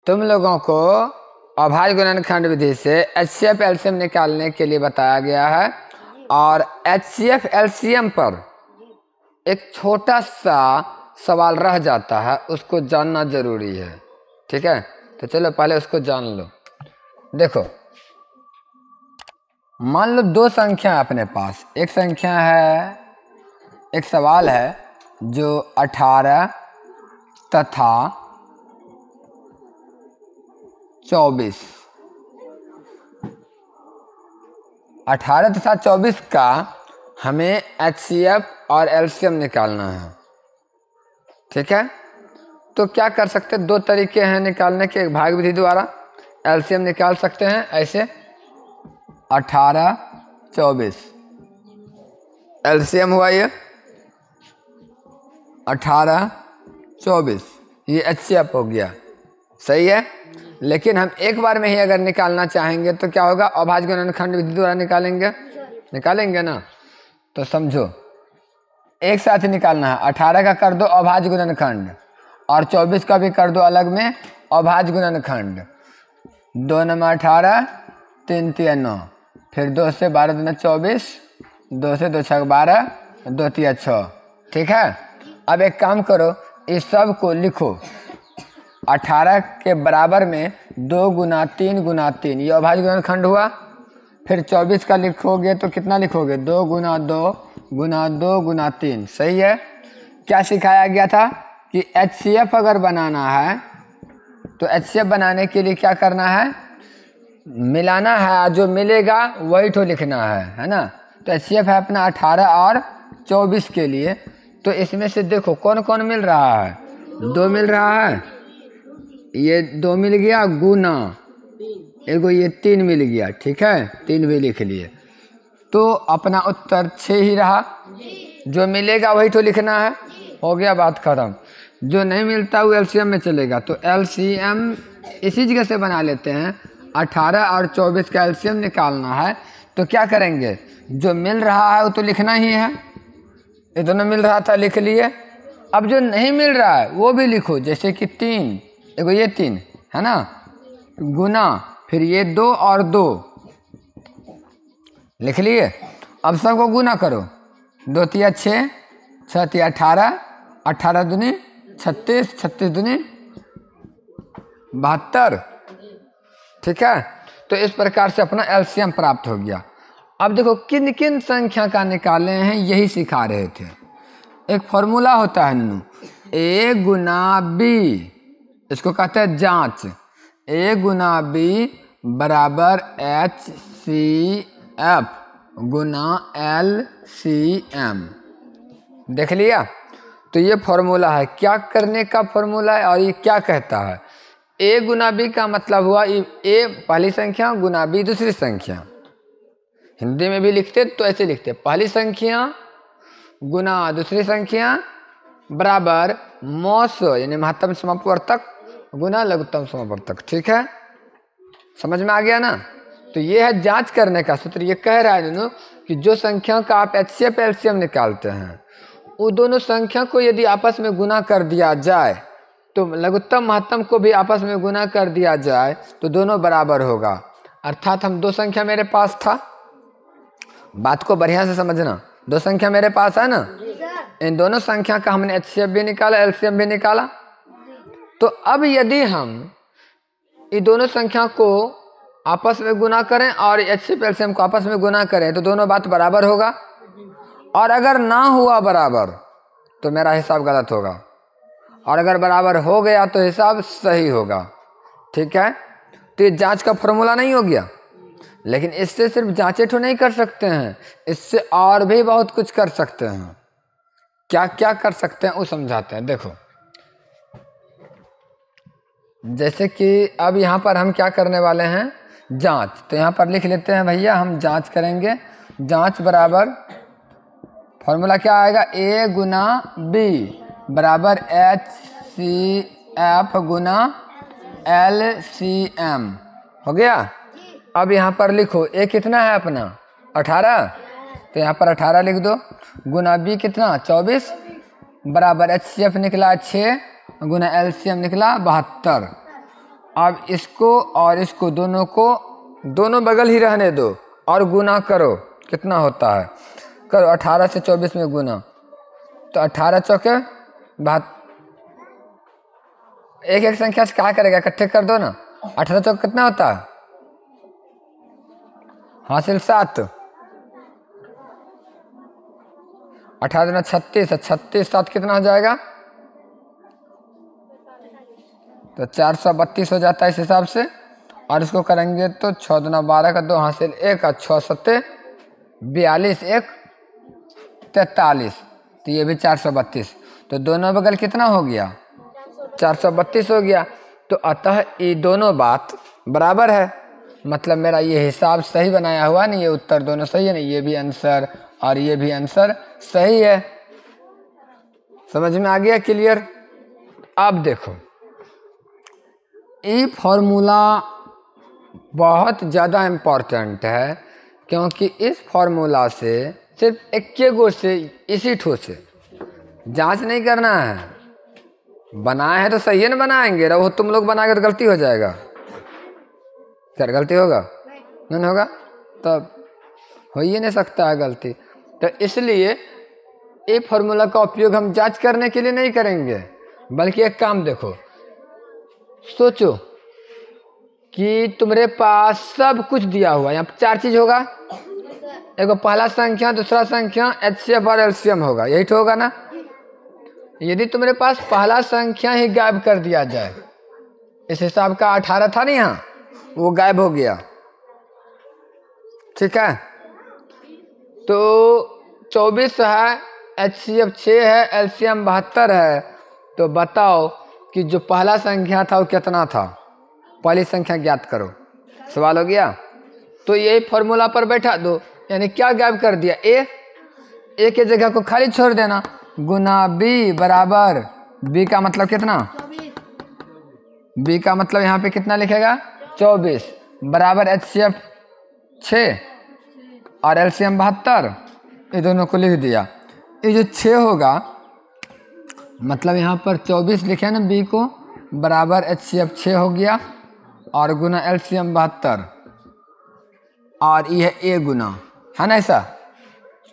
तुम लोगों को अभाज्य गुणनखंड विधि से HCF एलसीएम निकालने के लिए बताया गया है और HCF एलसीएम पर एक छोटा सा सवाल रह जाता है, उसको जानना जरूरी है। ठीक है, तो चलो पहले उसको जान लो। देखो, मान लो दो संख्या है अपने पास। एक संख्या है, एक सवाल है जो 18 तथा 24, 18 तथा 24 का हमें HCF और एलसीएम निकालना है। ठीक है, तो क्या कर सकते हैं, दो तरीके हैं निकालने के। एक भाग विधि द्वारा एलसीएम निकाल सकते हैं, ऐसे 18 24 एलसीएम हुआ ये 18 24, ये HCF हो गया। सही है, लेकिन हम एक बार में ही अगर निकालना चाहेंगे तो क्या होगा, अभाज्य गुणनखंड विधि द्वारा निकालेंगे ना। तो समझो, एक साथ ही निकालना है। 18 का कर दो अभाज्य गुणनखंड और 24 का भी कर दो अलग में अभाज्य गुणनखंड। 2 नंबर 18, 3 3 9, फिर 2 से 12 दूना 24, 2 से 2 6 12, 2 3 6। ठीक है, अब एक काम करो, इस सब को लिखो। 18 के बराबर में 2 गुना 3 गुना 3, ये अभाज्य गुणनखंड हुआ। फिर 24 का लिखोगे तो कितना लिखोगे, 2 गुना 2 गुना 2 गुना 3। सही है। क्या सिखाया गया था कि HCF अगर बनाना है तो HCF बनाने के लिए क्या करना है, मिलाना है, जो मिलेगा वही तो लिखना है ना। तो HCF है अपना 18 और 24 के लिए। तो इसमें से देखो कौन कौन मिल रहा है, 2 मिल रहा है, ये 2 मिल गया, गुना एगो ये 3 मिल गया। ठीक है, 3 भी लिख लिए। तो अपना उत्तर 6 ही रहा। जो मिलेगा वही तो लिखना है, हो गया, बात खत्म। जो नहीं मिलता वो एलसीएम में चलेगा। तो एलसीएम इसी जगह से बना लेते हैं। 18 और 24 का एलसीएम निकालना है तो क्या करेंगे, जो मिल रहा है वो तो लिखना ही है। ये दोनों मिल रहा था, लिख लिए। अब जो नहीं मिल रहा है वो भी लिखो, जैसे कि 3, एगो ये 3 है ना, गुना फिर ये 2 और 2 लिख लिए। अब सबको गुना करो, 2 3 6, 6 3 18, 18 दूनी 36, 36 दूनी 72। ठीक है, तो इस प्रकार से अपना एलसीएम प्राप्त हो गया। अब देखो किन किन संख्या का निकाले हैं, यही सिखा रहे थे। एक फॉर्मूला होता है नू, A गुना B, इसको कहते हैं जांच। A गुना B बराबर HCF गुना LCM। देख लिया, तो ये फॉर्मूला है, क्या करने का फॉर्मूला है और ये क्या कहता है। A गुना B का मतलब हुआ A पहली संख्या गुना B दूसरी संख्या। हिंदी में भी लिखते तो ऐसे लिखते, पहली संख्या गुना दूसरी संख्या बराबर मौस यानी महत्तम समापवर्तक गुना लघुत्तम समापवर्तक। ठीक है, समझ में आ गया ना। तो ये है जांच करने का सूत्र। ये कह रहा है दोनों कि जो संख्या का आप HCF एलसीएम निकालते हैं, वो दोनों संख्या को यदि आपस में गुना कर दिया जाए, तो लघुत्तम महत्तम को भी आपस में गुना कर दिया जाए तो दोनों बराबर होगा। अर्थात हम दो संख्या मेरे पास था, बात को बढ़िया से समझना, दो संख्या मेरे पास है ना, इन दोनों संख्या का हमने HCF भी निकाला, एलसीएम भी निकाला। तो अब यदि हम इन दोनों संख्या को आपस में गुना करें और HCF एलसीएम को आपस में गुना करें तो दोनों बात बराबर होगा। और अगर ना हुआ बराबर तो मेरा हिसाब गलत होगा, और अगर बराबर हो गया तो हिसाब सही होगा। ठीक है, तो ये जांच का फॉर्मूला नहीं हो गया। लेकिन इससे सिर्फ जांचे तो नहीं कर सकते हैं, इससे और भी बहुत कुछ कर सकते हैं। क्या क्या कर सकते हैं वो समझाते हैं। देखो, जैसे कि अब यहाँ पर हम क्या करने वाले हैं, जांच। तो यहाँ पर लिख लेते हैं भैया, हम जांच करेंगे। जांच बराबर फॉर्मूला क्या आएगा, A गुना B बराबर HCF गुना LCM। हो गया। अब यहाँ पर लिखो A कितना है अपना 18, तो यहाँ पर 18 लिख दो, गुना B कितना 24 बराबर HCF निकला 6 गुना LCM निकला 72। अब इसको और इसको दोनों को दोनों बगल ही रहने दो और गुना करो। कितना होता है? करो 18 से 24 में गुना, तो 18 चौके बात एक एक संख्या से क्या करेगा, इकट्ठे कर दो ना। 18 चौक कितना होता है? हासिल 7। 18 दूना 36, 36 7 कितना हो जाएगा? तो 432 हो जाता है इस हिसाब से। और इसको करेंगे तो 6 दूना 12 का 2 हासिल 1 और 6 सत्ते 42 1 43, तो ये भी 432। तो दोनों बगल कितना हो गया? 432 हो गया। तो अतः ये दोनों बात बराबर है, मतलब मेरा ये हिसाब सही बनाया हुआ नहीं, ये उत्तर दोनों सही है नहीं, ये भी आंसर और ये भी आंसर सही है। समझ में आ गया? क्लियर? अब देखो, ये फॉर्मूला बहुत ज़्यादा इम्पॉर्टेंट है, क्योंकि इस फॉर्मूला से सिर्फ इक्के गो से इसी ठो से जांच नहीं करना है। बनाए हैं तो सही है ना, बनाएंगे रहो तुम लोग बनाएंगे तो गलती हो जाएगा। क्या गलती होगा? नहीं होगा, तब हो ही नहीं सकता है गलती। तो इसलिए ये फॉर्मूला का उपयोग हम जांच करने के लिए नहीं करेंगे, बल्कि एक काम देखो, सोचो कि तुम्हारे पास सब कुछ दिया हुआ है। यहाँ 4 चीज होगा, एक पहला संख्या, दूसरा संख्या, एचसीएफ और एलसीएम होगा, यही तो होगा ना। यदि तुम्हारे पास पहला संख्या ही गायब कर दिया जाए, इस हिसाब का 18 था नहीं, यहाँ वो गायब हो गया, ठीक है। तो 24 है, एचसीएफ 6 है, एलसीएम 72 है। तो बताओ कि जो पहला संख्या था वो कितना था? पहली संख्या ज्ञात करो। सवाल हो गया। तो यही फॉर्मूला पर बैठा दो, यानी क्या गायब कर दिया? ए के जगह को खाली छोड़ देना, गुना बी बराबर, बी का मतलब कितना? बी का मतलब यहाँ पे कितना लिखेगा? 24 बराबर एचसीएफ 6 और एलसीएम 72, ये दोनों को लिख दिया। ये जो 6 होगा, मतलब यहाँ पर 24 लिखे ना बी को, बराबर एचसीएफ 6 हो गया और गुना एलसीएम 72, और ये ए गुना, है ना ऐसा।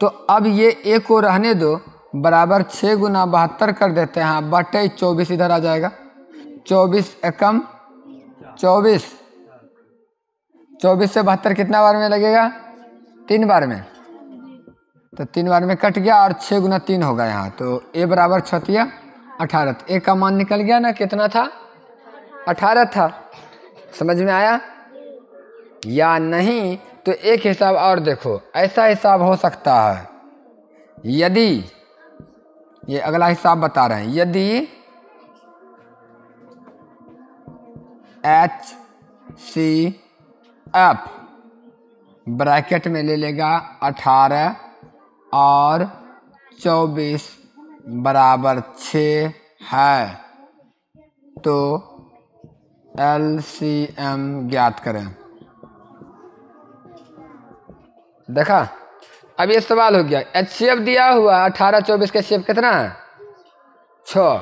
तो अब ये ए को रहने दो, बराबर 6 गुना 72 कर देते हैं, बटे 24 इधर आ जाएगा। 24 एकम 24, 24 से 72 कितना बार में लगेगा? 3 बार में। तो 3 बार में कट गया और 6 गुना 3 होगा यहाँ। तो ए बराबर 6 18, ए का मान निकल गया ना, कितना था? 18 था। समझ में आया या नहीं? तो एक हिसाब और देखो, ऐसा हिसाब हो सकता है, यदि ये अगला हिसाब बता रहे हैं, यदि एच सी एफ ब्रैकेट में ले लेगा 18 और 24 बराबर 6 है, तो एलसीएम ज्ञात करें। देखा, अब ये सवाल हो गया। एचसीएफ दिया हुआ 18 24 का एचसीएफ कितना है? 6।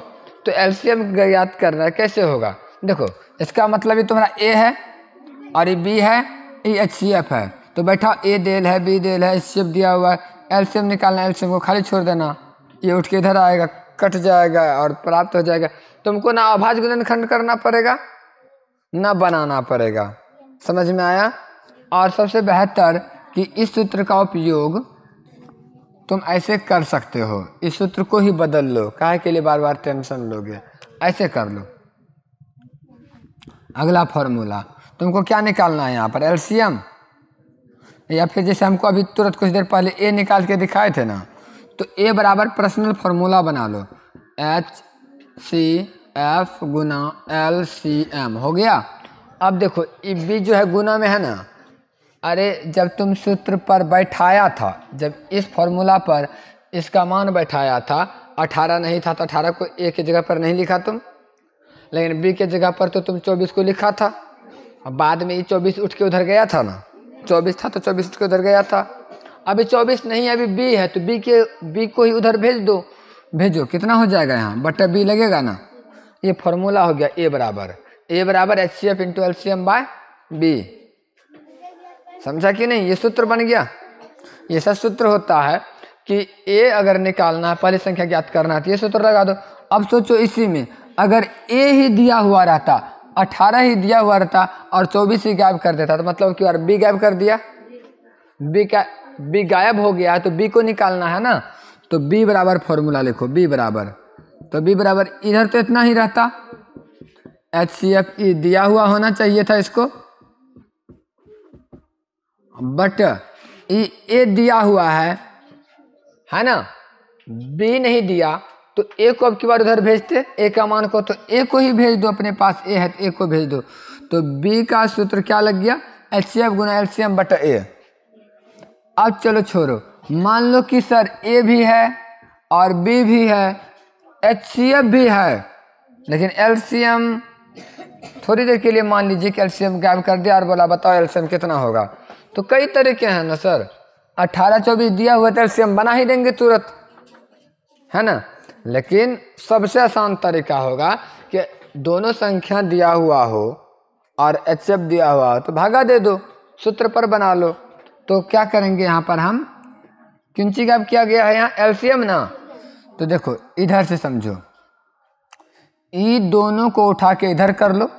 तो एलसीएम ज्ञात करना है, कैसे होगा? देखो, इसका मतलब ये तुम्हारा ए है और ये बी है, ये एचसीएफ है। तो बैठा ए देल है, बी देल है, एचसीएफ दिया हुआ है, एलसीएम निकालना है, एलसीएम को खाली छोड़ देना, ये उठ के इधर आएगा, कट जाएगा और प्राप्त हो जाएगा। तुमको ना अभाज्य गुणनखंड करना पड़ेगा ना बनाना पड़ेगा। समझ में आया? और सबसे बेहतर कि इस सूत्र का उपयोग तुम ऐसे कर सकते हो, इस सूत्र को ही बदल लो, काहे के लिए बार बार टेंशन लोगे, ऐसे कर लो। अगला फॉर्मूला तुमको क्या निकालना है यहाँ पर? एलसीएम, या फिर जैसे हमको अभी तुरंत कुछ देर पहले ए निकाल के दिखाए थे ना, तो ए बराबर पर्सनल फॉर्मूला बना लो, एच सी एफ गुना एल सी एम हो गया। अब देखो, ये बी जो है गुना में है ना, अरे जब तुम सूत्र पर बैठाया था, जब इस फॉर्मूला पर इसका मान बैठाया था, 18 नहीं था तो 18 को ए की जगह पर नहीं लिखा तुम, लेकिन बी के जगह पर तो तुम 24 को लिखा था। अब बाद में ये 24 उठ के उधर गया था ना, 24 था तो 24 उठ के उधर गया था। अभी 24 नहीं है, अभी बी है, तो बी को ही उधर भेज दो, भेजो, कितना हो जाएगा यहाँ? बटा बी लगेगा ना। ये फॉर्मूला हो गया ए बराबर ए बराबर HCF into LCM by B. समझा कि नहीं? ये सूत्र बन गया। ये सब सूत्र होता है कि ए अगर निकालना है, पहली संख्या ज्ञात करना है, तो ये सूत्र लगा दो। अब सोचो इसी में अगर ए ही दिया हुआ रहता, 18 ही दिया हुआ रहता और 24 ही गायब कर देता, तो मतलब कि यार बी गायब कर दिया, बी गायब हो गया, तो बी को निकालना है ना। तो बी बराबर फॉर्मूला लिखो, बी बराबर, तो बी बराबर इधर तो इतना ही रहता, HCF ई दिया हुआ होना चाहिए था इसको, बट ए दिया हुआ है ना, बी नहीं दिया, तो ए को अब की बार उधर भेजते ए का मान को, तो ए को ही भेज दो, अपने पास ए है तो ए को भेज दो। तो बी का सूत्र क्या लग गया? HCF गुना LCM बटा ए। अब चलो छोड़ो, मान लो कि सर ए भी है और बी भी है, HCF भी है, लेकिन LCM थोड़ी देर के लिए मान लीजिए कि LCM गायब कर दिया और बोला बताओ LCM कितना होगा। तो कई तरीके हैं ना सर, 18-24 दिया हुआ तो LCM बना ही देंगे तुरंत, है ना। लेकिन सबसे आसान तरीका होगा कि दोनों संख्या दिया हुआ हो और HCF दिया हुआ हो तो भागा दे दो, सूत्र पर बना लो। तो क्या करेंगे यहाँ पर हम, किंची गायब किया गया है यहाँ LCM ना, तो देखो इधर से समझो, ई दोनों को उठा के इधर कर लो,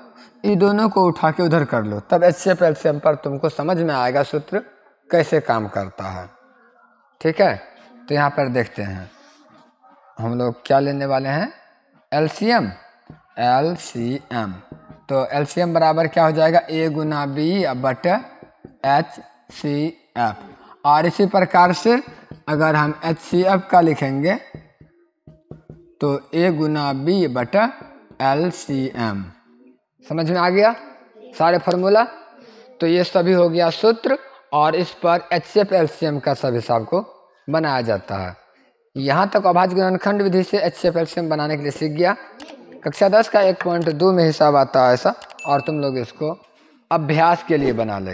ई दोनों को उठा के उधर कर लो, तब HCF LCM पर तुमको समझ में आएगा सूत्र कैसे काम करता है। ठीक है, तो यहाँ पर देखते हैं हम लोग क्या लेने वाले हैं, LCM। तो LCM बराबर क्या हो जाएगा, ए गुना बी बटा HCF। और इसी प्रकार से अगर हम HCF का लिखेंगे तो ए गुना बी बटा LCM। समझ में आ गया सारे फार्मूला? तो ये सभी हो गया सूत्र, और इस पर HCF LCM का सब हिसाब को बनाया जाता है। यहाँ तक अभाज्य गुणनखंड विधि से HCF LCM बनाने के लिए सीख गया। कक्षा 10 का 1.2 में हिसाब आता है ऐसा, और तुम लोग इसको अभ्यास के लिए बना लेगा।